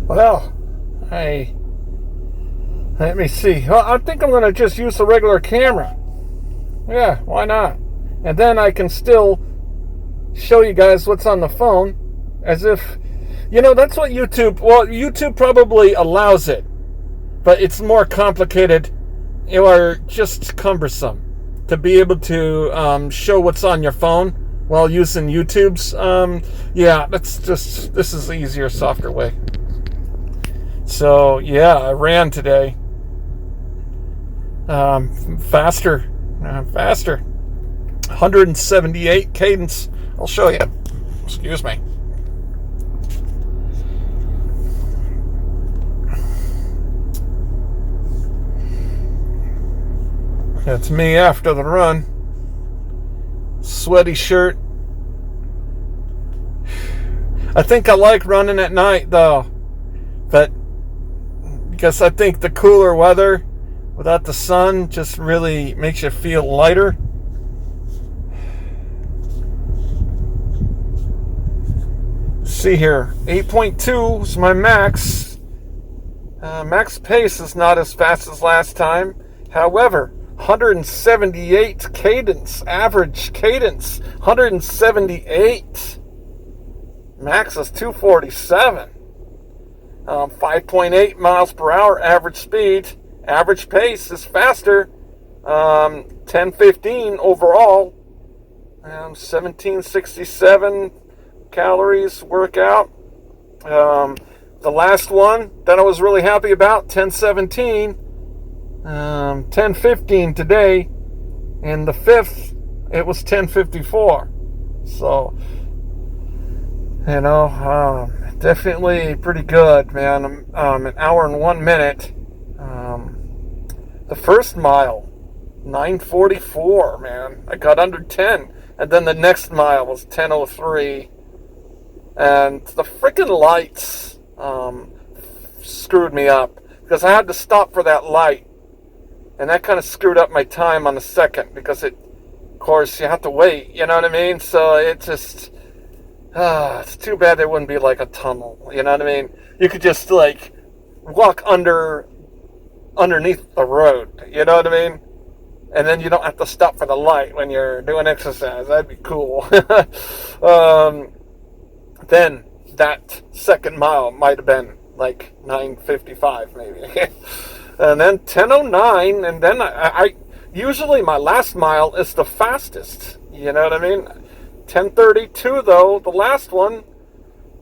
Well, let me see. Well, I think I'm going to just use the regular camera. Yeah, why not? And then I can still show you guys what's on the phone as if, that's what YouTube probably allows it, but it's more complicated or just cumbersome to be able to show what's on your phone while using YouTube's. This is the easier, softer way. So, yeah, I ran today. Faster. 178 cadence. I'll show you. Excuse me. That's me after the run. Sweaty shirt. I think I like running at night though, but because I think the cooler weather without the sun just really makes you feel lighter. See here, 8.2 is my max. Max pace is not as fast as last time. However, 178 cadence, average cadence, 178. Max is 247. 5.8 miles per hour average speed. Average pace is faster. 10:15 overall. 1767 calories workout. The last one that I was really happy about, 10:17. 10:15 today, and the fifth it was 10:54. So, definitely pretty good, man. An hour and 1 minute. The first mile, 9:44, man. I got under 10, and then the next mile was 10:03, and the freaking lights screwed me up because I had to stop for that light. And that kind of screwed up my time on the second because of course, you have to wait, you know what I mean? So it just, it's too bad there wouldn't be like a tunnel, you know what I mean? You could just like walk underneath the road, you know what I mean? And then you don't have to stop for the light when you're doing exercise. That'd be cool. Then that second mile might have been like 9:55 maybe. And then 10:09, and then I usually my last mile is the fastest, you know what I mean? 10:32 though, the last one,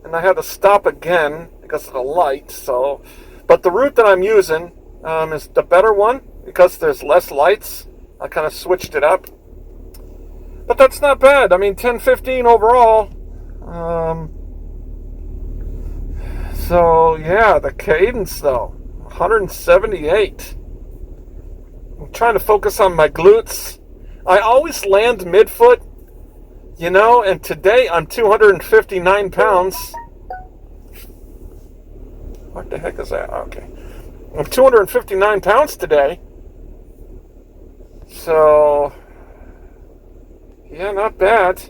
and I had to stop again because of the light. So, but the route that I'm using is the better one because there's less lights. I kind of switched it up, but that's not bad. I mean, 10:15 overall. So yeah, the cadence though. 178. I'm trying to focus on my glutes. I always land midfoot, and today I'm 259 pounds. What the heck is that? Okay. I'm 259 pounds today. So, yeah, not bad.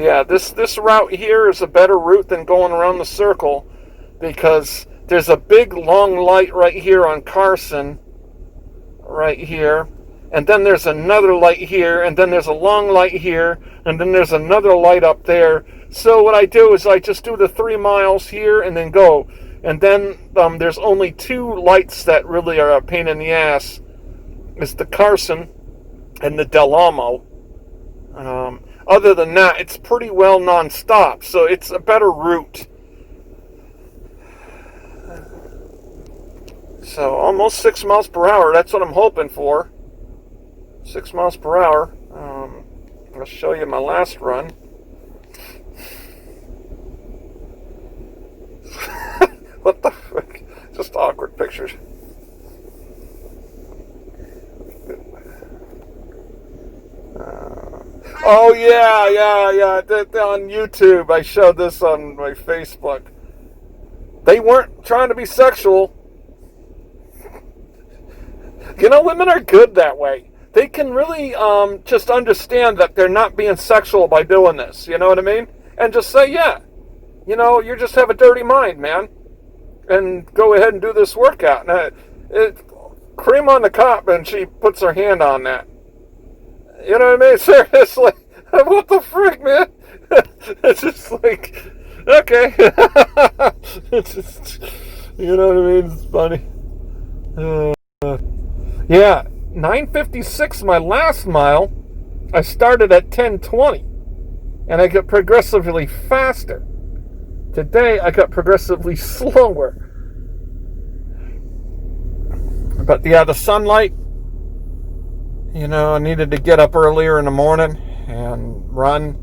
Yeah, this route here is a better route than going around the circle because there's a big long light right here on Carson, right here, and then there's another light here, and then there's a long light here, and then there's another light up there. So what I do is I just do the 3 miles here and then go. And then there's only 2 lights that really are a pain in the ass. It's the Carson and the Del Amo. Other than that, it's pretty well non-stop, so it's a better route. So almost 6 miles per hour, that's what I'm hoping for. 6 miles per hour. I'll show you my last run. What the frick? Just awkward pictures. Oh yeah. On YouTube, I showed this on my Facebook. They weren't trying to be sexual. Women are good that way. They can really just understand that they're not being sexual by doing this. You know what I mean? and just say, yeah, you just have a dirty mind, man, and go ahead and do this workout. And cream on the cop, and she puts her hand on that. You know what I mean? Seriously, what the frick, man? It's just like, okay. It's just, you know what I mean? It's funny. Yeah, 9:56 my last mile. I started at 10:20, and I got progressively faster. Today I got progressively slower. But yeah, the sunlight, I needed to get up earlier in the morning and run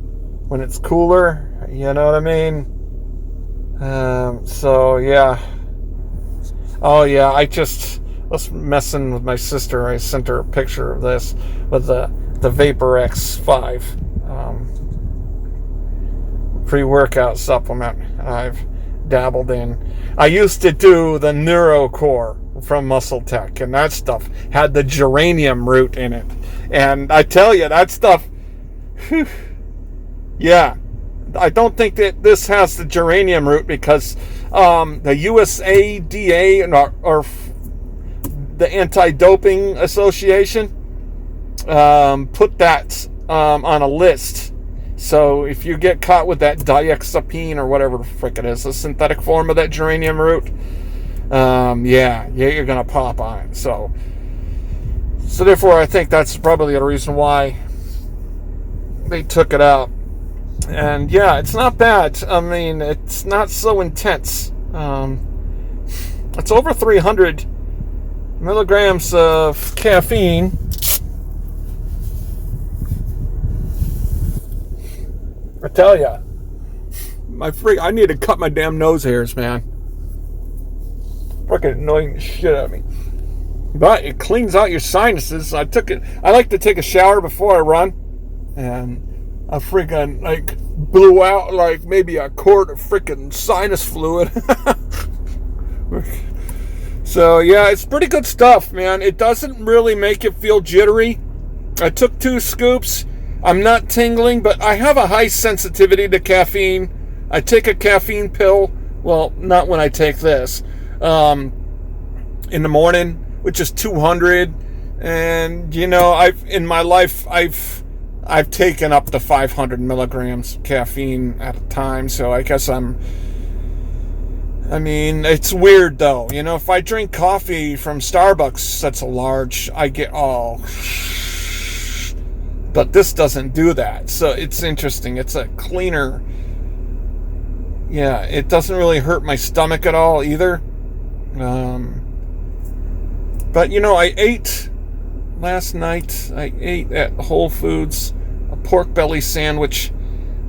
when it's cooler, you know what I mean? So yeah. Oh yeah, I was messing with my sister. I sent her a picture of this with the Vapor X5 pre-workout supplement I've dabbled in. I used to do the NeuroCore from Muscle Tech, and that stuff had the geranium root in it. And I tell you, that stuff, whew, yeah, I don't think that this has the geranium root because the USADA or the Anti-Doping Association put that on a list. So if you get caught with that diazepine or whatever the frick it is, a synthetic form of that geranium root, you're gonna pop on it. So therefore, I think that's probably the reason why they took it out. And yeah, it's not bad. I mean, it's not so intense. It's over 300 milligrams of caffeine. I tell ya, I need to cut my damn nose hairs, man. Fucking annoying the shit out of me. But it cleans out your sinuses. I like to take a shower before I run, and I freaking blew out like maybe a quart of freaking sinus fluid. So yeah, it's pretty good stuff, man. It doesn't really make you feel jittery. I took 2 scoops. I'm not tingling, but I have a high sensitivity to caffeine. I take a caffeine pill. Well, not when I take this. In the morning, which is 200. And in my life, I've taken up to 500 milligrams caffeine at a time. So I guess it's weird though. If I drink coffee from Starbucks, that's a large, I get but this doesn't do that. So it's interesting. It's a cleaner. Yeah, it doesn't really hurt my stomach at all either. But I ate last night. I ate at Whole Foods a pork belly sandwich.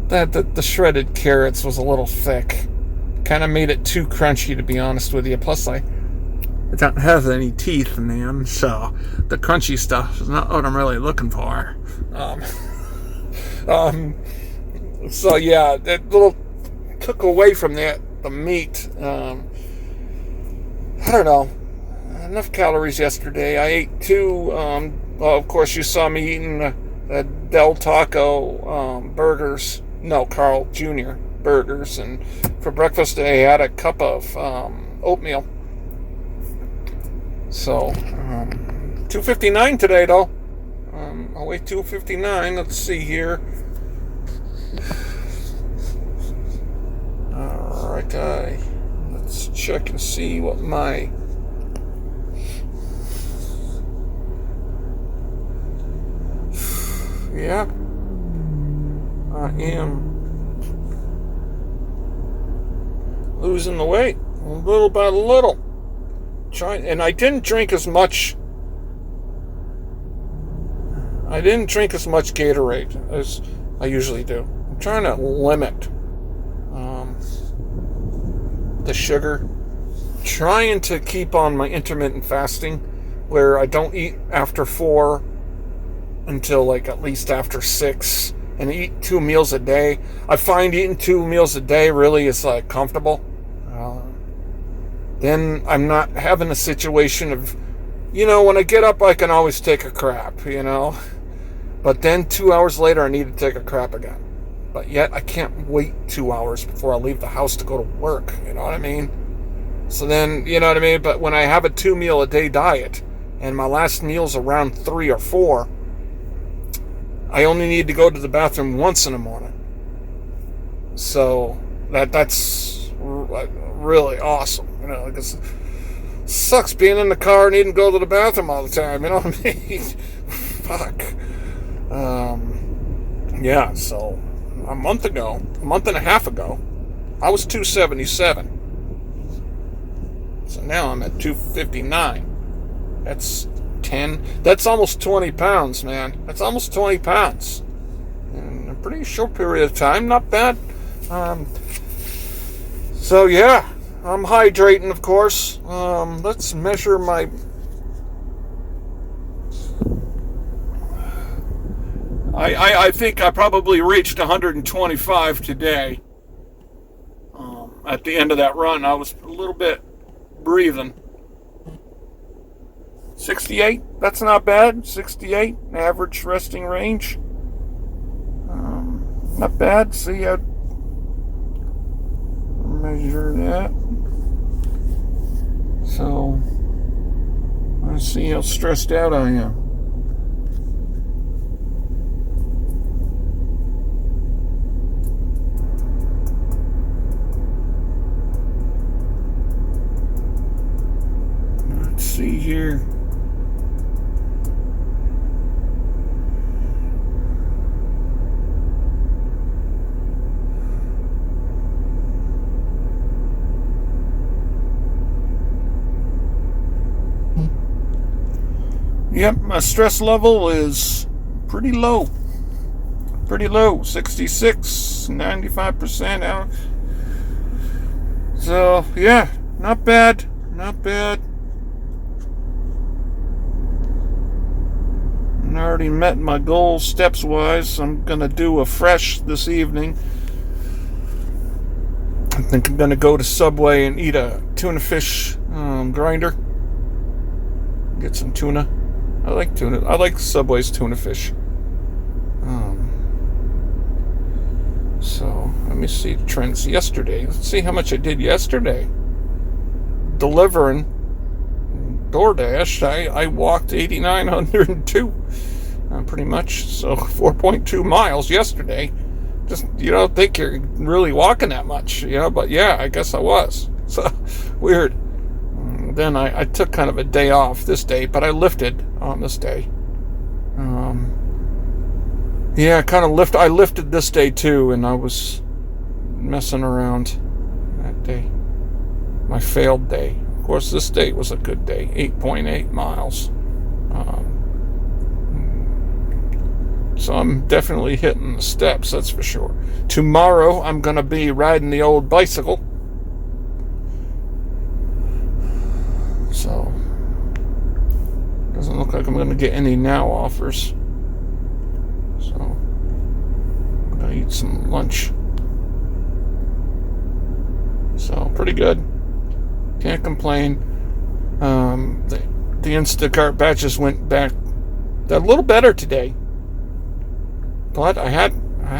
The shredded carrots was a little thick. Kind of made it too crunchy, to be honest with you. Plus, I don't have any teeth in them, so the crunchy stuff is not what I'm really looking for. So yeah, that little took away from the meat. I don't know, enough calories yesterday. I ate 2. Of course, you saw me eating the Del Taco burgers. No, Carl Jr. burgers, and for breakfast I had a cup of oatmeal. So 259 today though. I'll weigh 259. Let's see here. Alright, let's check and see what my yeah, I am losing the weight a little by little. And I didn't drink as much. Gatorade as I usually do. I'm trying to limit the sugar. Trying to keep on my intermittent fasting, where I don't eat after 4 until at least after 6, and eat 2 meals a day. I find eating 2 meals a day really is comfortable. Then I'm not having a situation of, when I get up, I can always take a crap, But then 2 hours later, I need to take a crap again. but yet I can't wait 2 hours before I leave the house to go to work. You know what I mean? So then, you know what I mean? But when I have a 2-meal-a-day diet, and my last meal's around 3 or 4, I only need to go to the bathroom once in the morning. So that's really awesome. You know, because it sucks being in the car and needing to go to the bathroom all the time. You know what I mean? Fuck. Yeah, so a month and a half ago, I was 277. So now I'm at 259. That's almost 20 pounds, man. That's almost 20 pounds. In a pretty short period of time. Not bad. So yeah, I'm hydrating, of course. Let's measure my... I think I probably reached 125 today. At the end of that run, I was a little bit breathing. 68, that's not bad. 68, average resting range. Not bad. See, I measure that. So, let's see how stressed out I am. Let's see here. Yep, my stress level is pretty low. Pretty low. 66, 95% out. So, yeah, not bad. Not bad. I already met my goals steps-wise. I'm going to do a fresh this evening. I think I'm going to go to Subway and eat a tuna fish grinder. Get some tuna. I like tuna. I like Subway's tuna fish. So, let me see the trends yesterday. Let's see how much I did yesterday. Delivering DoorDash, I walked 8,902. Pretty much. So, 4.2 miles yesterday. Just, you don't think you're really walking that much, you know, but yeah, I guess I was. So, weird. Then I took kind of a day off this day, but I lifted on this day. Yeah, I lifted this day too, and I was messing around that day. My failed day. Of course, this day was a good day. 8.8 miles. So I'm definitely hitting the steps, that's for sure. Tomorrow, I'm going to be riding the old bicycle. So, doesn't look like I'm going to get any now offers. So, I'm going to eat some lunch. So, pretty good. Can't complain. The Instacart batches went back a little better today. But I had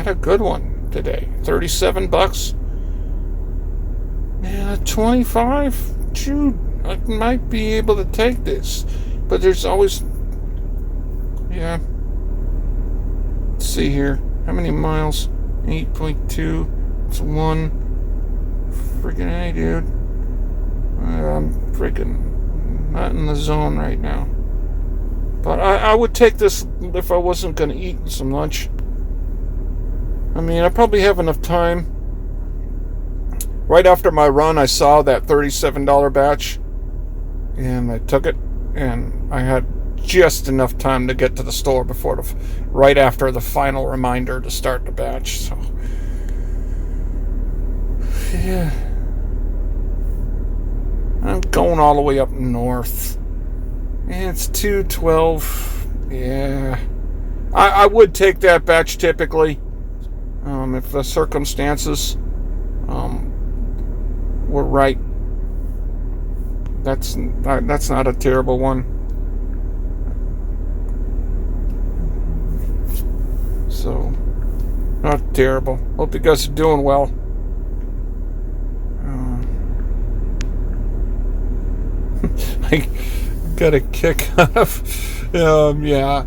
a good one today. $37. Man, 25? Dude, I might be able to take this. But there's always... Yeah. Let's see here. How many miles? 8.2. It's 1. Freaking A, dude. I'm freaking not in the zone right now. But I would take this if I wasn't going to eat some lunch. I mean, I probably have enough time. Right after my run, I saw that $37 batch. And I took it. And I had just enough time to get to the store before right after the final reminder to start the batch. So, yeah. I'm going all the way up north. And it's 212. Yeah. I would take that batch typically. If the circumstances were right. That's not a terrible one. So, Not terrible. Hope you guys are doing well. I got a kick out of, yeah,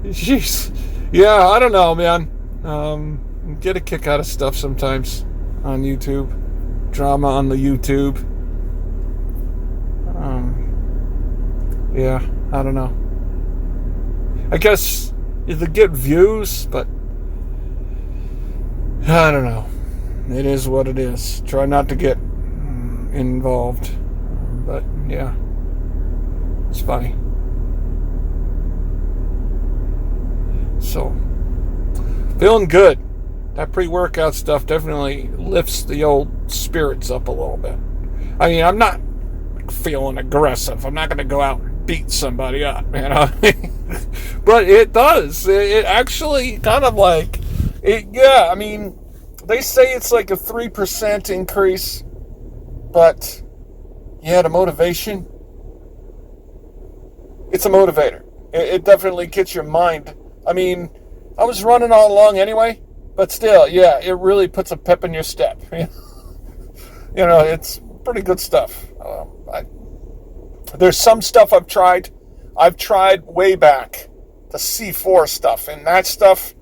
jeez, yeah, I don't know, man. Get a kick out of stuff sometimes on YouTube, drama on the YouTube. Yeah, I don't know. I guess you get views, but I don't know. It is what it is. Try not to get involved. But yeah, it's funny. So, feeling good. That pre-workout stuff definitely lifts the old spirits up a little bit. I mean, I'm not feeling aggressive. I'm not going to go out and beat somebody up, you know. But it does. It actually kind of like it. Yeah, I mean, they say it's like a 3% increase, but yeah, the motivation. It's a motivator. It definitely gets your mind. I mean, I was running all along anyway, but still, yeah, it really puts a pep in your step. You know, it's pretty good stuff. There's some stuff I've tried. I've tried way back, the C4 stuff, and that stuff,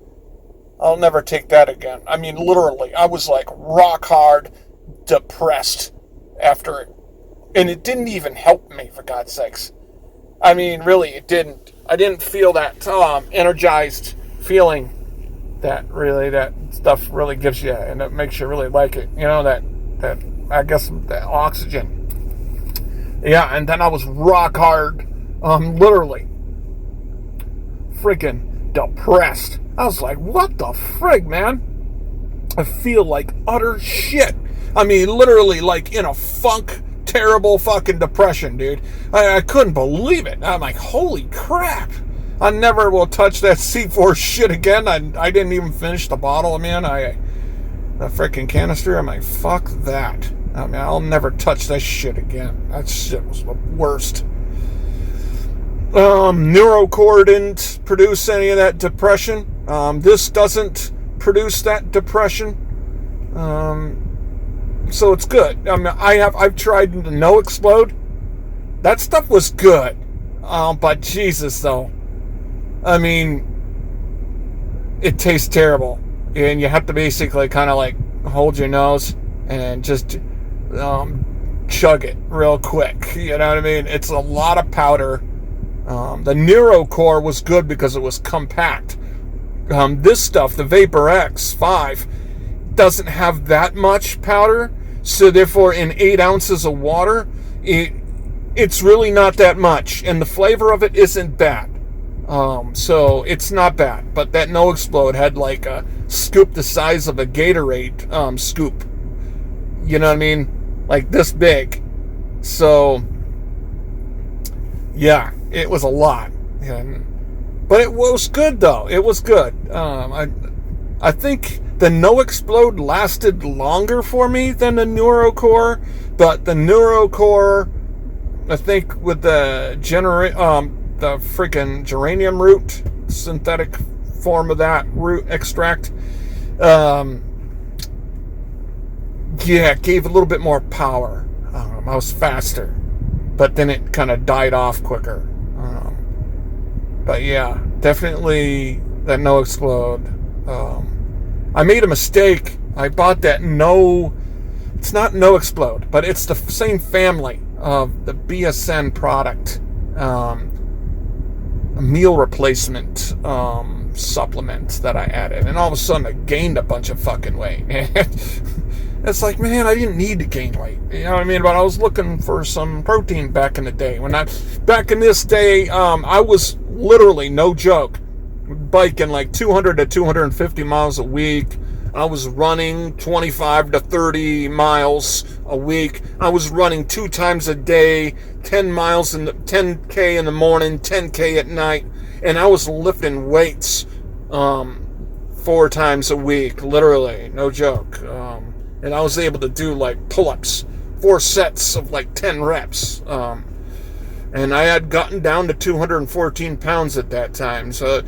I'll never take that again. I mean, literally, I was like rock hard depressed after it. And it didn't even help me, for God's sakes. I mean, really, it didn't. I didn't feel that energized feeling that stuff really gives you, and it makes you really like it. You know, that I guess, the oxygen. Yeah, and then I was rock hard, literally, freaking depressed. I was like, what the frig, man? I feel like utter shit. I mean, literally, like in a funk, terrible fucking depression, dude. I couldn't believe it. I'm like, holy crap. I never will touch that C4 shit again. I didn't even finish the bottle, man. The freaking canister, I'm like, fuck that. I mean, I'll never touch that shit again. That shit was the worst. Neurocore didn't produce any of that depression. This doesn't produce that depression. So it's good. I mean, I've tried the No Explode. That stuff was good. But Jesus, though. I mean, it tastes terrible. And you have to basically kind of like hold your nose and just chug it real quick. You know what I mean? It's a lot of powder. The Neurocore was good because it was compact. This stuff, the Vapor X5, doesn't have that much powder. So therefore, in 8 ounces of water, it's really not that much. And the flavor of it isn't bad. So it's not bad. But that No Explode had like a scoop the size of a Gatorade scoop. You know what I mean? Like this big. So, yeah, it was a lot. But it was good, though. It was good. I think the No Explode lasted longer for me than the Neurocore. But the Neurocore, I think with the freaking geranium root, synthetic form of that root extract, it gave a little bit more power. I was faster, but then it kind of died off quicker. But yeah, definitely that No Explode. I made a mistake. I bought that it's not No Explode, but it's the same family of the BSN product, a meal replacement supplement that I added, and all of a sudden I gained a bunch of fucking weight. It's like, man, I didn't need to gain weight. You know what I mean? But I was looking for some protein back in the day. Back in this day, I was literally, no joke, biking like 200 to 250 miles a week. I was running 25 to 30 miles a week. I was running 2 times a day, 10 miles 10K in the morning, 10K at night. And I was lifting weights 4 times a week, literally, no joke. And I was able to do like pull-ups, 4 sets of like 10 reps. And I had gotten down to 214 pounds at that time. So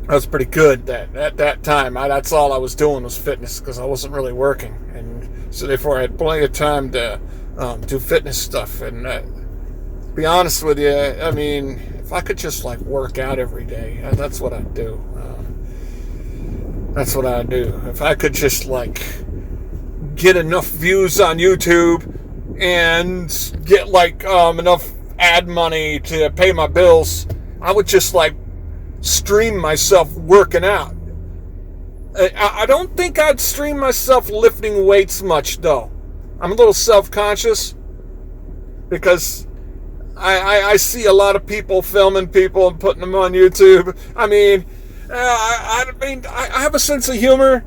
I was pretty good at that time. That's all I was doing was fitness because I wasn't really working, and so therefore I had plenty of time to do fitness stuff. And be honest with you, I mean, if I could just like work out every day, that's what I'd do. That's what I'd do. If I could just like get enough views on YouTube and get like enough ad money to pay my bills, I would just like stream myself working out. I don't think I'd stream myself lifting weights much though. I'm a little self-conscious because I see a lot of people filming people and putting them on YouTube. I mean, I have a sense of humor,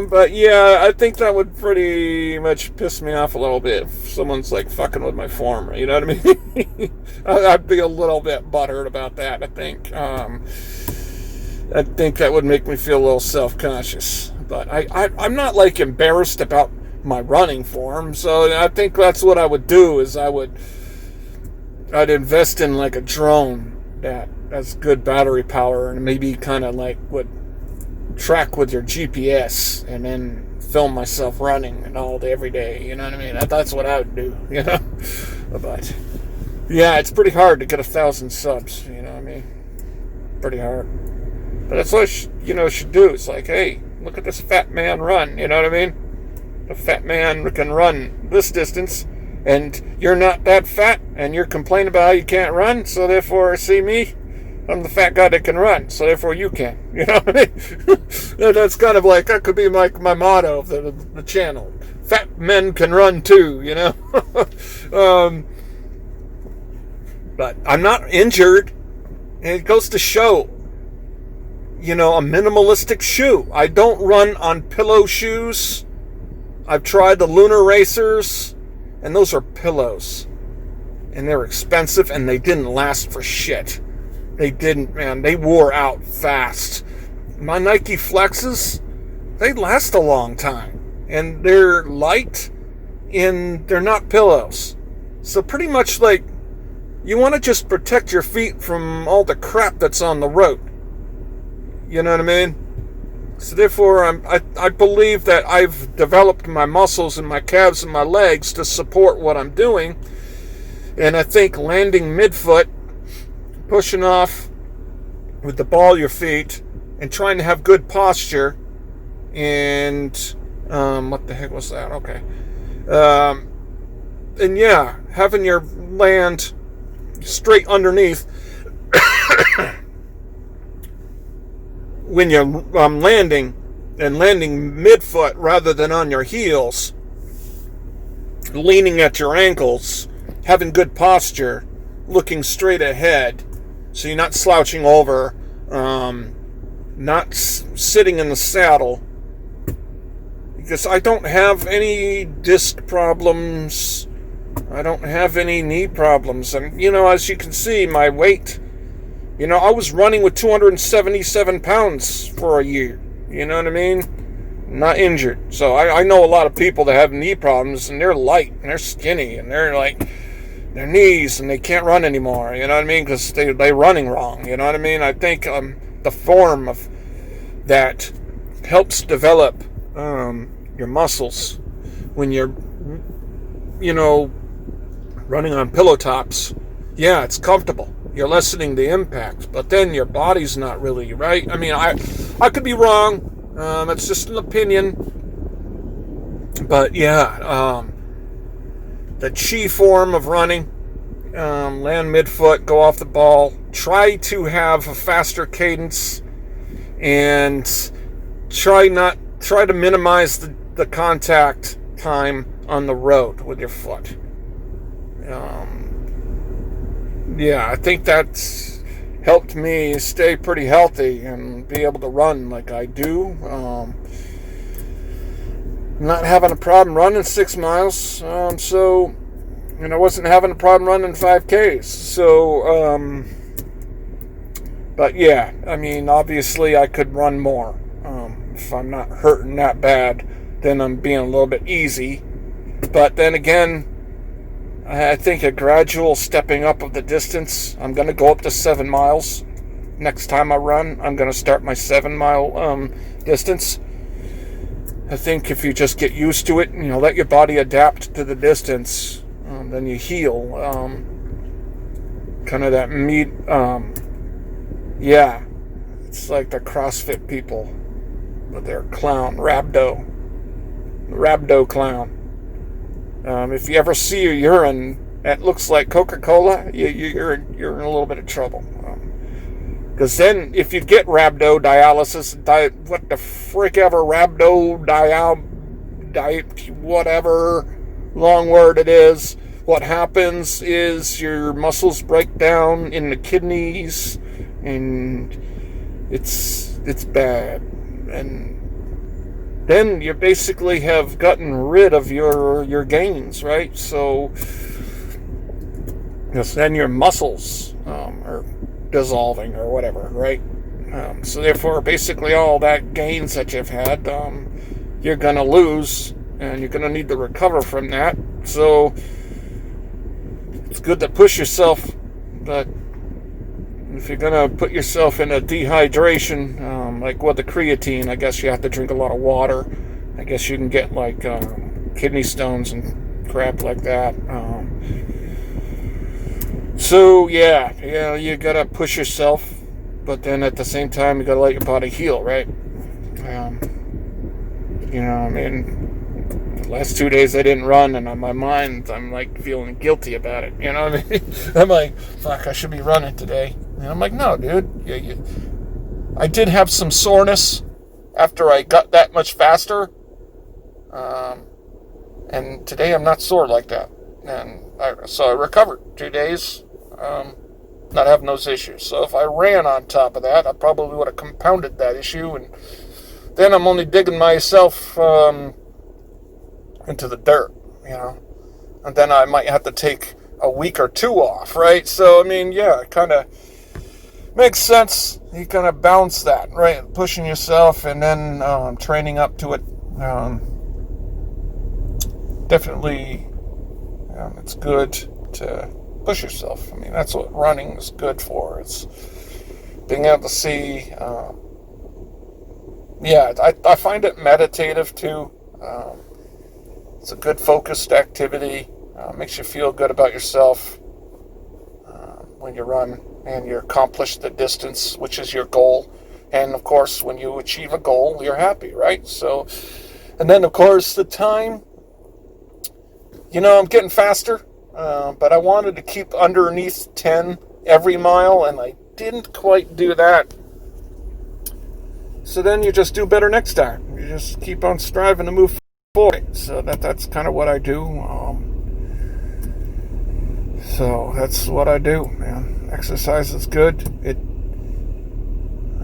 but yeah, I think that would pretty much piss me off a little bit if someone's like fucking with my form. You know what I mean? I'd be a little bit butthurt about that. I think that would make me feel a little self-conscious. But I'm not like embarrassed about my running form, so I think that's what I would do. Is I'd invest in like a drone that has good battery power and maybe kind of like would track with your GPS and then film myself running and all day every day. You know what I mean? That's what I would do. You know, but yeah, it's pretty hard to get 1,000 subs. You know what I mean? Pretty hard. But that's what should do. It's like, hey, look at this fat man run. You know what I mean? The fat man can run this distance, and you're not that fat, and you're complaining about how you can't run. So therefore, see me, I'm the fat guy that can run. So therefore, you can. You know what I mean? That's kind of like that could be like my motto of the channel. Fat men can run too. You know. But I'm not injured, and it goes to show. You know, a minimalistic shoe. I don't run on pillow shoes. I've tried the Lunar Racers, and those are pillows. And they're expensive, and they didn't last for shit. They didn't, man. They wore out fast. My Nike Flexes, they last a long time. And they're light, and they're not pillows. So pretty much like, you want to just protect your feet from all the crap that's on the road. You know what I mean? So therefore, I believe that I've developed my muscles and my calves and my legs to support what I'm doing. And I think landing midfoot, pushing off with the ball of your feet, and trying to have good posture, and what the heck was that? Okay. And yeah, having your land straight underneath when you're landing, and landing midfoot rather than on your heels, leaning at your ankles, having good posture, looking straight ahead, so you're not slouching over, not sitting in the saddle, because I don't have any disc problems, I don't have any knee problems, and as you can see, my weight, I was running with 277 pounds for a year. You know what I mean? Not injured. So I know a lot of people that have knee problems, and they're light, and they're skinny, and they're like, their knees, and they can't run anymore. You know what I mean? Because they're running wrong. You know what I mean? I think the form of that helps develop your muscles when you're, running on pillow tops. Yeah, it's comfortable. You're lessening the impact, but then your body's not really right. I mean, I could be wrong. It's just an opinion. But yeah, the chi form of running, land midfoot, go off the ball, try to have a faster cadence, and try to minimize the contact time on the road with your foot. Yeah, I think that's helped me stay pretty healthy and be able to run like I do. Not having a problem running 6 miles, and I wasn't having a problem running 5Ks. So, but yeah, I mean, obviously I could run more. If I'm not hurting that bad, then I'm being a little bit easy. But then again, I think a gradual stepping up of the distance. I'm going to go up to 7 miles. next time I run, I'm going to start my 7-mile distance. I think if you just get used to it, let your body adapt to the distance, then you heal. Kind of that meat, yeah, it's like the CrossFit people with their clown, Rhabdo clown. If you ever see a urine that looks like Coca-Cola, you're in a little bit of trouble. Because then, if you get rhabdodialysis, what the frick ever, whatever long word it is, what happens is your muscles break down in the kidneys, and it's bad. And then you basically have gotten rid of your gains, right? So, then your muscles are dissolving or whatever, right? So therefore, basically all that gains that you've had, you're going to lose, and you're going to need to recover from that. So it's good to push yourself, but if you're going to put yourself in a dehydration, like with the creatine, I guess you have to drink a lot of water. I guess you can get like kidney stones and crap like that. So yeah, you gotta push yourself, but then at the same time you gotta let your body heal, right? The last 2 days I didn't run, and on my mind I'm like feeling guilty about it. You know what I mean? I'm like, fuck, I should be running today. And I'm like, no, dude. I did have some soreness after I got that much faster, and today I'm not sore like that. And so I recovered 2 days, not having those issues. So if I ran on top of that, I probably would have compounded that issue, and then I'm only digging myself into the dirt, and then I might have to take a week or two off, right? So, it kind of makes sense. You kind of balance that, right? Pushing yourself and then training up to it. Definitely, it's good to push yourself. That's what running is good for. It's being able to see. I find it meditative too. It's a good focused activity. Makes you feel good about yourself when you run and you accomplish the distance, which is your goal. And of course, when you achieve a goal, you're happy, right? So, and then of course the time. I'm getting faster, but I wanted to keep underneath 10 every mile, and I didn't quite do that. So then you just do better next time. You just keep on striving to move forward. So that's kind of what I do. So that's what I do, man. Exercise is good.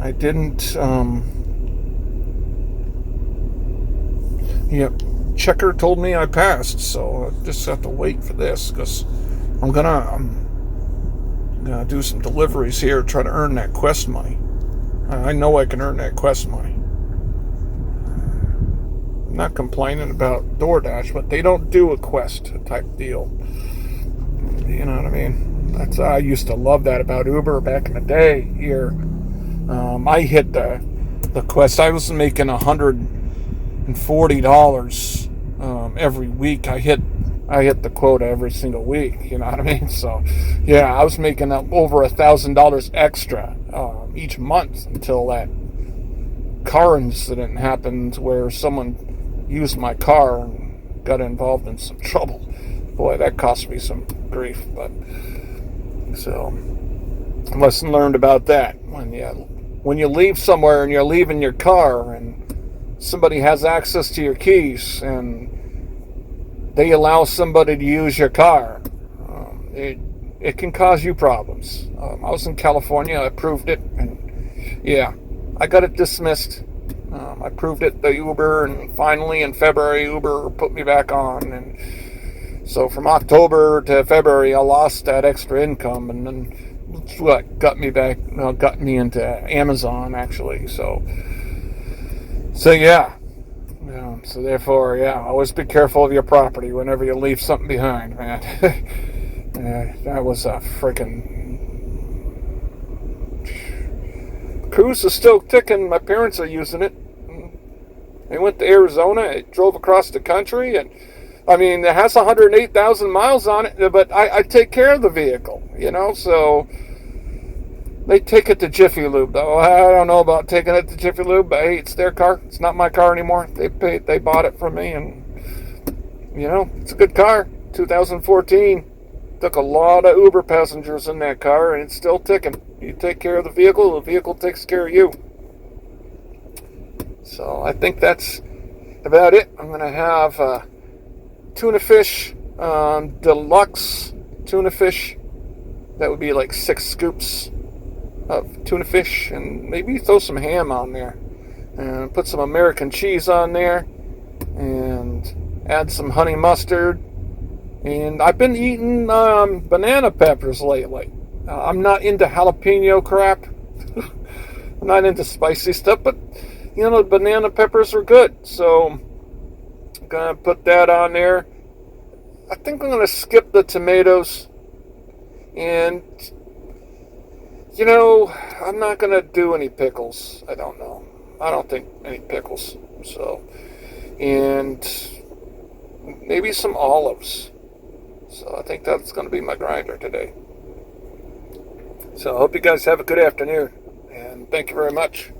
I didn't, Checker told me I passed, so I just have to wait for this, because I'm gonna do some deliveries here, try to earn that Quest money. I know I can earn that Quest money. I'm not complaining about DoorDash, but they don't do a Quest type deal. You know what I mean? I used to love that about Uber back in the day here. I hit the Quest. I was making $140 every week. I hit the quota every single week. You know what I mean? So yeah, I was making over $1,000 extra each month until that car incident happened where someone used my car and got involved in some trouble. Boy, that cost me some grief. But so, lesson learned about that. When you leave somewhere and you're leaving your car and somebody has access to your keys and they allow somebody to use your car, it can cause you problems. I was in California. I proved it, and yeah, I got it dismissed. I proved it to Uber, and finally in February Uber put me back on, and so from October to February I lost that extra income, and then what got me into Amazon actually. So yeah. So therefore, always be careful of your property whenever you leave something behind, man. That was a freaking... cruise is still ticking. My parents are using it. They went to Arizona. It drove across the country, and I mean, it has 108,000 miles on it, but I take care of the vehicle, so they take it to Jiffy Lube, though. I don't know about taking it to Jiffy Lube, but hey, it's their car. It's not my car anymore. They bought it from me, and, it's a good car. 2014. Took a lot of Uber passengers in that car, and it's still ticking. You take care of the vehicle takes care of you. So I think that's about it. I'm going to have tuna fish, deluxe tuna fish. That would be like 6 scoops of tuna fish, and maybe throw some ham on there, and put some American cheese on there, and add some honey mustard. And I've been eating banana peppers lately. I'm not into jalapeno crap. I'm not into spicy stuff, but banana peppers are good. So I'm gonna put that on there. I think I'm gonna skip the tomatoes, and I'm not gonna do any pickles. I don't know. I don't think any pickles. So, and maybe some olives. So I think that's going to be my grinder today. So I hope you guys have a good afternoon, and thank you very much.